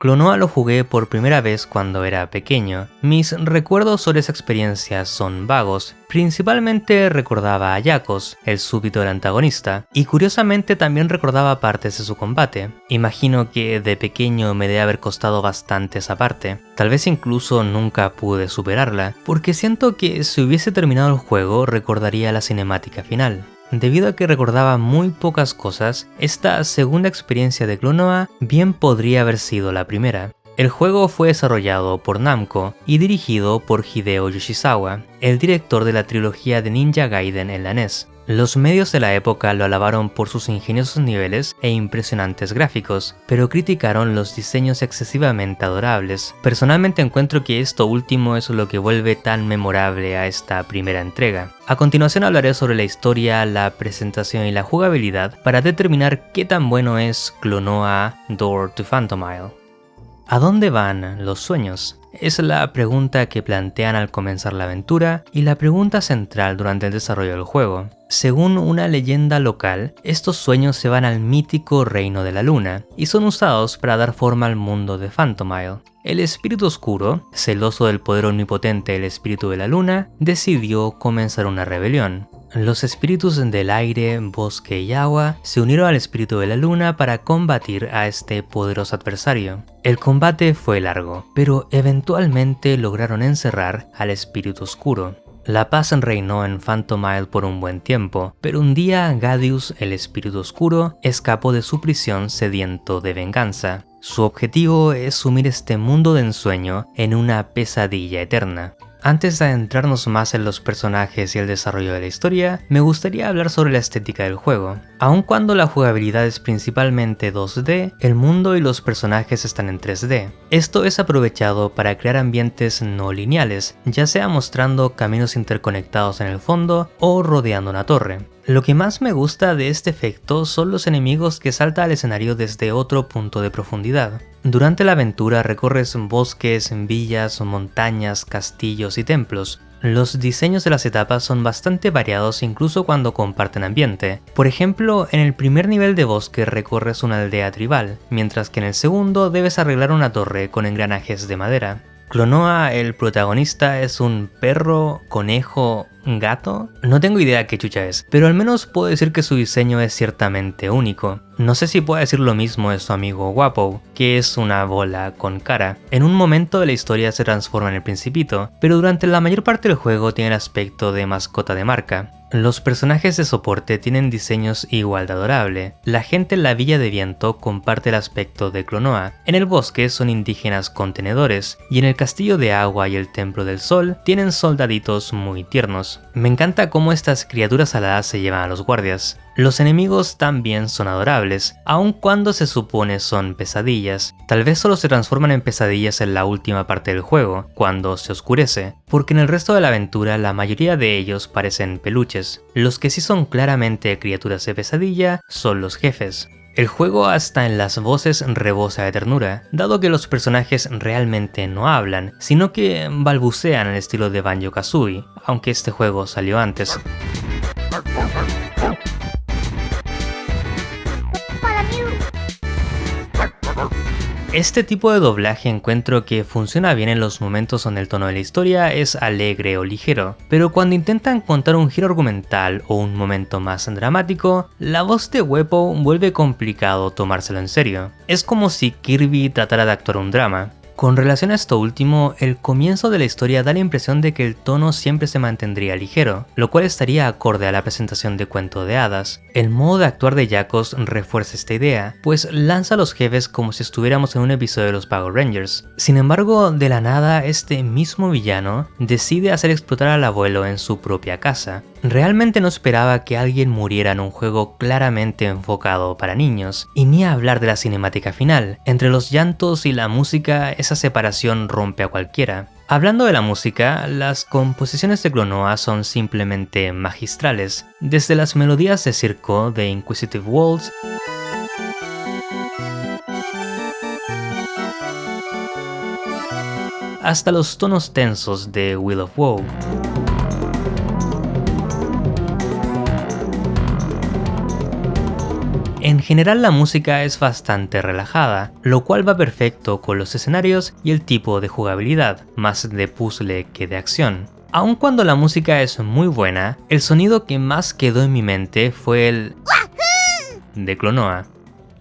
Clonoa lo jugué por primera vez cuando era pequeño. Mis recuerdos sobre esa experiencia son vagos. Principalmente recordaba a Yakos, el súbdito del antagonista, y curiosamente también recordaba partes de su combate. Imagino que de pequeño me debe haber costado bastante esa parte. Tal vez incluso nunca pude superarla, porque siento que si hubiese terminado el juego recordaría la cinemática final. Debido a que recordaba muy pocas cosas, esta segunda experiencia de Clonoa bien podría haber sido la primera. El juego fue desarrollado por Namco y dirigido por Hideo Yoshizawa, el director de la trilogía de Ninja Gaiden en la NES. Los medios de la época lo alabaron por sus ingeniosos niveles e impresionantes gráficos, pero criticaron los diseños excesivamente adorables. Personalmente encuentro que esto último es lo que vuelve tan memorable a esta primera entrega. A continuación hablaré sobre la historia, la presentación y la jugabilidad para determinar qué tan bueno es Clonoa Door to Phantom Isle. ¿A dónde van los sueños? Es la pregunta que plantean al comenzar la aventura y la pregunta central durante el desarrollo del juego. Según una leyenda local, estos sueños se van al mítico Reino de la Luna y son usados para dar forma al mundo de Phantom Isle. El espíritu oscuro, celoso del poder omnipotente del espíritu de la luna, decidió comenzar una rebelión. Los espíritus del aire, bosque y agua se unieron al espíritu de la luna para combatir a este poderoso adversario. El combate fue largo, pero eventualmente lograron encerrar al espíritu oscuro. La paz reinó en Phantom Isle por un buen tiempo, pero un día Gadius, el espíritu oscuro, escapó de su prisión sediento de venganza. Su objetivo es sumir este mundo de ensueño en una pesadilla eterna. Antes de adentrarnos más en los personajes y el desarrollo de la historia, me gustaría hablar sobre la estética del juego. Aun cuando la jugabilidad es principalmente 2D, el mundo y los personajes están en 3D. Esto es aprovechado para crear ambientes no lineales, ya sea mostrando caminos interconectados en el fondo o rodeando una torre. Lo que más me gusta de este efecto son los enemigos que saltan al escenario desde otro punto de profundidad. Durante la aventura recorres bosques, villas, montañas, castillos y templos. Los diseños de las etapas son bastante variados incluso cuando comparten ambiente. Por ejemplo, en el primer nivel de bosque recorres una aldea tribal, mientras que en el segundo debes arreglar una torre con engranajes de madera. Clonoa, el protagonista, es un perro, conejo, gato. No tengo idea qué chucha es, pero al menos puedo decir que su diseño es ciertamente único. No sé si puedo decir lo mismo de su amigo Guapo, que es una bola con cara. En un momento de la historia se transforma en el Principito, pero durante la mayor parte del juego tiene el aspecto de mascota de marca. Los personajes de soporte tienen diseños igual de adorable. La gente en la Villa de Viento comparte el aspecto de Clonoa. En el bosque son indígenas contenedores y en el Castillo de Agua y el Templo del Sol tienen soldaditos muy tiernos. Me encanta cómo estas criaturas aladas se llevan a los guardias. Los enemigos también son adorables, aun cuando se supone son pesadillas. Tal vez solo se transforman en pesadillas en la última parte del juego, cuando se oscurece, porque en el resto de la aventura la mayoría de ellos parecen peluches. Los que sí son claramente criaturas de pesadilla son los jefes. El juego hasta en las voces rebosa de ternura, dado que los personajes realmente no hablan, sino que balbucean en el estilo de Banjo-Kazooie, aunque este juego salió antes. Este tipo de doblaje encuentro que funciona bien en los momentos donde el tono de la historia es alegre o ligero, pero cuando intentan contar un giro argumental o un momento más dramático, la voz de Huepo vuelve complicado tomárselo en serio. Es como si Kirby tratara de actuar un drama. Con relación a esto último, el comienzo de la historia da la impresión de que el tono siempre se mantendría ligero, lo cual estaría acorde a la presentación de Cuento de Hadas. El modo de actuar de Yakos refuerza esta idea, pues lanza a los jefes como si estuviéramos en un episodio de los Power Rangers. Sin embargo, de la nada, este mismo villano decide hacer explotar al abuelo en su propia casa. Realmente no esperaba que alguien muriera en un juego claramente enfocado para niños, y ni hablar de la cinemática final. Entre los llantos y la música, esa separación rompe a cualquiera. Hablando de la música, las composiciones de Clonoa son simplemente magistrales, desde las melodías de circo de Inquisitive Waltz hasta los tonos tensos de Wheel of Woe. En En general la música es bastante relajada, lo cual va perfecto con los escenarios y el tipo de jugabilidad, más de puzzle que de acción. Aun cuando la música es muy buena, el sonido que más quedó en mi mente fue el de Klonoa.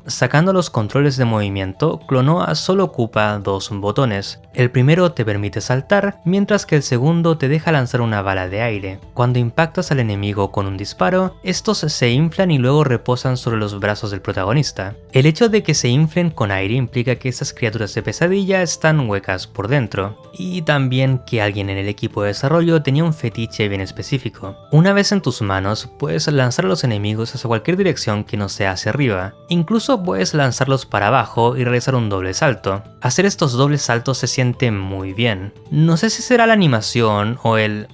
Sacando los controles de movimiento, Klonoa solo ocupa dos botones. El primero te permite saltar, mientras que el segundo te deja lanzar una bala de aire. Cuando impactas al enemigo con un disparo, estos se inflan y luego reposan sobre los brazos del protagonista. El hecho de que se inflen con aire implica que esas criaturas de pesadilla están huecas por dentro, y también que alguien en el equipo de desarrollo tenía un fetiche bien específico. Una vez en tus manos, puedes lanzar a los enemigos hacia cualquier dirección que no sea hacia arriba. Incluso puedes lanzarlos para abajo y realizar un doble salto. Hacer estos dobles saltos se siente muy bien. No sé si será la animación o el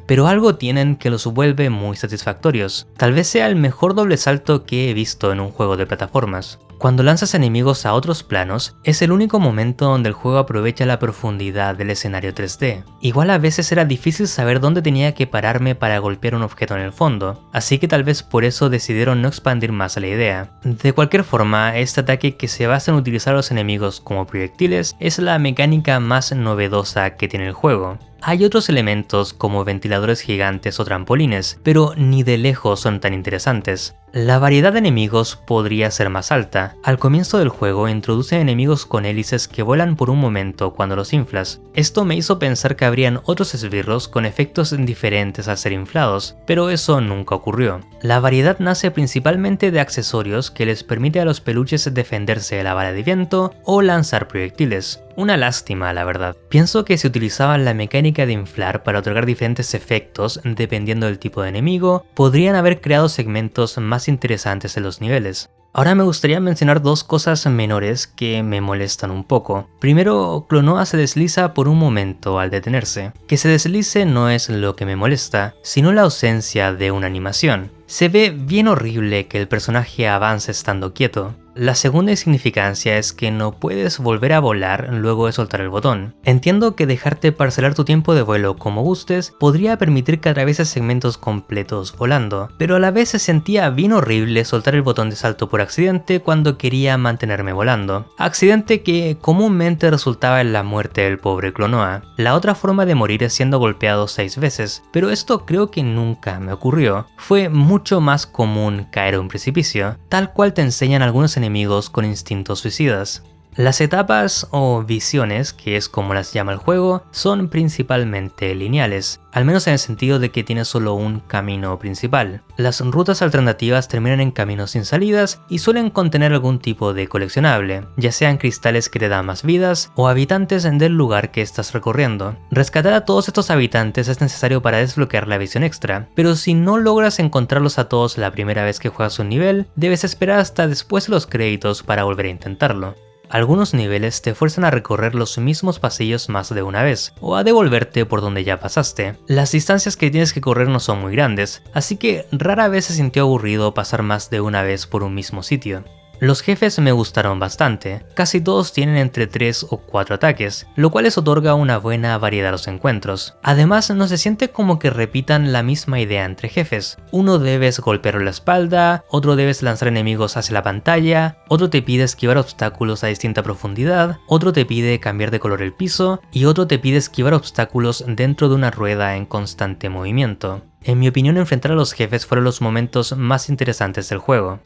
pero algo tienen que los vuelve muy satisfactorios. Tal vez sea el mejor doble salto que he visto en un juego de plataformas. Cuando lanzas enemigos a otros planos, es el único momento donde el juego aprovecha la profundidad del escenario 3D. Igual a veces era difícil saber dónde tenía que pararme para golpear un objeto en el fondo, así que tal vez por eso decidieron no expandir más la idea. De cualquier forma, este ataque que se basa en utilizar a los enemigos como proyectiles es la mecánica más novedosa que tiene el juego. Hay otros elementos como ventiladores gigantes o trampolines, pero ni de lejos son tan interesantes. La variedad de enemigos podría ser más alta. Al comienzo del juego introduce enemigos con hélices que vuelan por un momento cuando los inflas. Esto me hizo pensar que habrían otros esbirros con efectos diferentes al ser inflados, pero eso nunca ocurrió. La variedad nace principalmente de accesorios que les permite a los peluches defenderse de la bala de viento o lanzar proyectiles. Una lástima, la verdad. Pienso que si utilizaban la mecánica de inflar para otorgar diferentes efectos dependiendo del tipo de enemigo, podrían haber creado segmentos más interesantes en los niveles. Ahora me gustaría mencionar dos cosas menores que me molestan un poco. Primero, Klonoa se desliza por un momento al detenerse. Que se deslice no es lo que me molesta, sino la ausencia de una animación. Se ve bien horrible que el personaje avance estando quieto. La segunda insignificancia es que no puedes volver a volar luego de soltar el botón. Entiendo que dejarte parcelar tu tiempo de vuelo como gustes podría permitir que atravieses segmentos completos volando, pero a la vez se sentía bien horrible soltar el botón de salto por accidente cuando quería mantenerme volando. Accidente que comúnmente resultaba en la muerte del pobre Klonoa. La otra forma de morir es siendo golpeado 6 veces, pero esto creo que nunca me ocurrió. Fue mucho más común caer a un precipicio, tal cual te enseñan algunos enemigos con instintos suicidas. Las etapas o visiones, que es como las llama el juego, son principalmente lineales, al menos en el sentido de que tiene solo un camino principal. Las rutas alternativas terminan en caminos sin salidas y suelen contener algún tipo de coleccionable, ya sean cristales que te dan más vidas o habitantes del lugar que estás recorriendo. Rescatar a todos estos habitantes es necesario para desbloquear la visión extra, pero si no logras encontrarlos a todos la primera vez que juegas un nivel, debes esperar hasta después de los créditos para volver a intentarlo. Algunos niveles te fuerzan a recorrer los mismos pasillos más de una vez, o a devolverte por donde ya pasaste. Las distancias que tienes que correr no son muy grandes, así que rara vez se sintió aburrido pasar más de una vez por un mismo sitio. Los jefes me gustaron bastante, casi todos tienen entre 3 o 4 ataques, lo cual les otorga una buena variedad a los encuentros. Además, no se siente como que repitan la misma idea entre jefes. Uno debes golpear la espalda, otro debes lanzar enemigos hacia la pantalla, otro te pide esquivar obstáculos a distinta profundidad, otro te pide cambiar de color el piso y otro te pide esquivar obstáculos dentro de una rueda en constante movimiento. En mi opinión, enfrentar a los jefes fueron los momentos más interesantes del juego.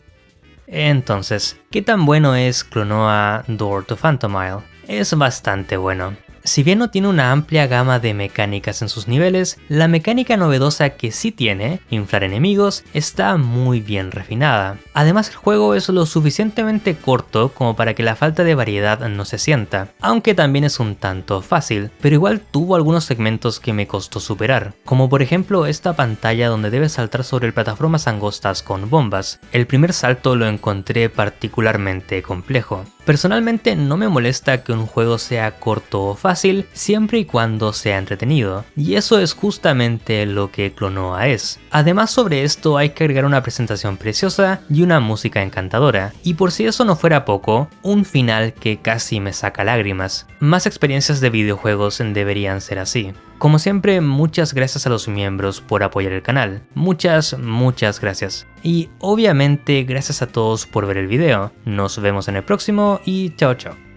Entonces, ¿qué tan bueno es Klonoa Door to Phantomile? Es bastante bueno. Si bien no tiene una amplia gama de mecánicas en sus niveles, la mecánica novedosa que sí tiene, inflar enemigos, está muy bien refinada. Además, el juego es lo suficientemente corto como para que la falta de variedad no se sienta, aunque también es un tanto fácil, pero igual tuvo algunos segmentos que me costó superar, como por ejemplo esta pantalla donde debes saltar sobre plataformas angostas con bombas. El primer salto lo encontré particularmente complejo. Personalmente no me molesta que un juego sea corto o fácil siempre y cuando sea entretenido, y eso es justamente lo que Klonoa es. Además, sobre esto hay que agregar una presentación preciosa y una música encantadora, y por si eso no fuera poco, un final que casi me saca lágrimas. Más experiencias de videojuegos deberían ser así. Como siempre, muchas gracias a los miembros por apoyar el canal. Muchas gracias. Y obviamente gracias a todos por ver el video. Nos vemos en el próximo y chao chao.